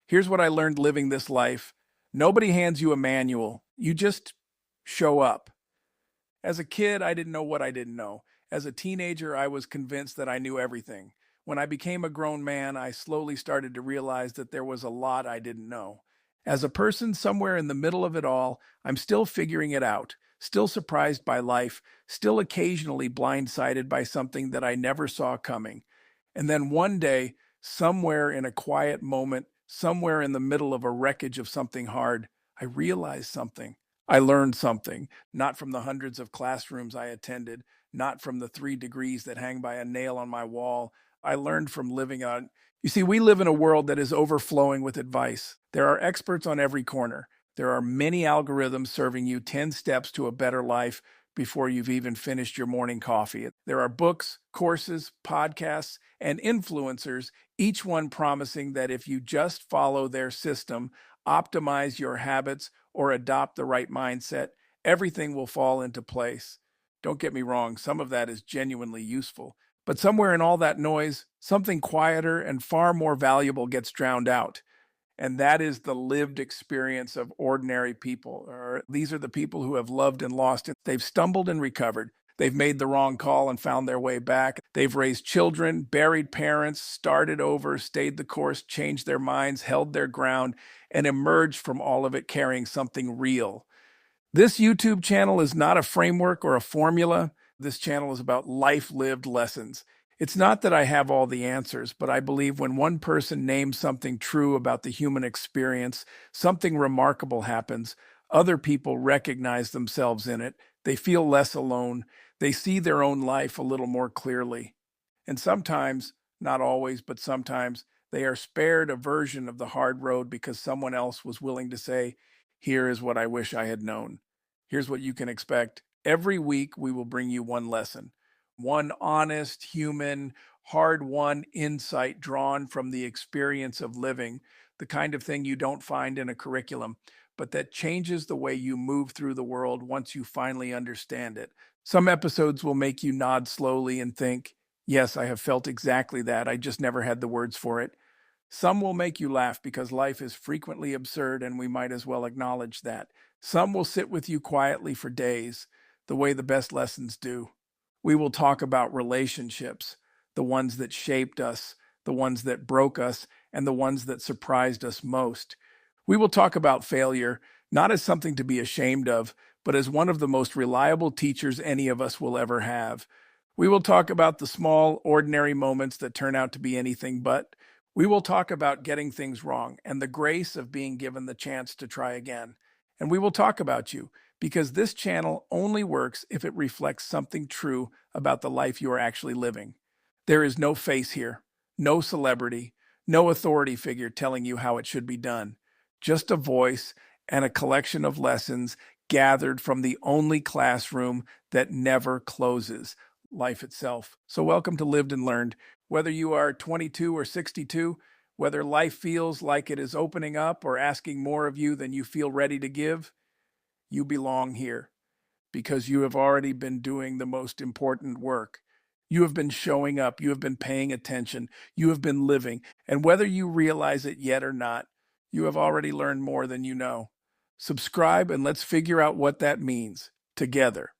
Here's what I learned living this life. Nobody hands you a manual. You just show up. As a kid, I didn't know what I didn't know. As a teenager, I was convinced that I knew everything. When I became a grown man, I slowly started to realize that there was a lot I didn't know. As a person somewhere in the middle of it all, I'm still figuring it out, still surprised by life, still occasionally blindsided by something that I never saw coming. And then one day, somewhere in a quiet moment, somewhere in the middle of a wreckage of something hard, I realized something. I learned something, not from the hundreds of classrooms I attended, not from the 3 degrees that hang by a nail on my wall. I learned from living on. You see, we live in a world that is overflowing with advice. There are experts on every corner. There are many algorithms serving you 10 steps to a better life before you've even finished your morning coffee. There are books, courses, podcasts, and influencers, each one promising that if you just follow their system, optimize your habits, or adopt the right mindset, everything will fall into place. Don't get me wrong, some of that is genuinely useful. But somewhere in all that noise, something quieter and far more valuable gets drowned out. And that is the lived experience of ordinary people. Or these are the people who have loved and lost it. They've stumbled and recovered. They've made the wrong call and found their way back. They've raised children, buried parents, started over, stayed the course, changed their minds, held their ground, and emerged from all of it carrying something real. This YouTube channel is not a framework or a formula. This channel is about life lived lessons. It's not that I have all the answers, but I believe when one person names something true about the human experience, something remarkable happens. Other people recognize themselves in it. They feel less alone. They see their own life a little more clearly. And sometimes, not always, but sometimes, they are spared a version of the hard road because someone else was willing to say, here is what I wish I had known. Here's what you can expect. Every week, we will bring you one lesson, one honest, human, hard won insight drawn from the experience of living, the kind of thing you don't find in a curriculum, but that changes the way you move through the world once you finally understand it. Some episodes will make you nod slowly and think, yes, I have felt exactly that. I just never had the words for it. Some will make you laugh because life is frequently absurd and we might as well acknowledge that. Some will sit with you quietly for days, the way the best lessons do. We will talk about relationships, the ones that shaped us, the ones that broke us, and the ones that surprised us most. We will talk about failure, not as something to be ashamed of, but as one of the most reliable teachers any of us will ever have. We will talk about the small, ordinary moments that turn out to be anything but. We will talk about getting things wrong and the grace of being given the chance to try again. And we will talk about you because this channel only works if it reflects something true about the life you are actually living. There is no face here, no celebrity, no authority figure telling you how it should be done. Just a voice and a collection of lessons gathered from the only classroom that never closes, life itself. So welcome to Lived and Learned. Whether you are 22 or 62, whether life feels like it is opening up or asking more of you than you feel ready to give, you belong here because you have already been doing the most important work. You have been showing up, you have been paying attention, you have been living, and whether you realize it yet or not, you have already learned more than you know. Subscribe and let's figure out what that means together.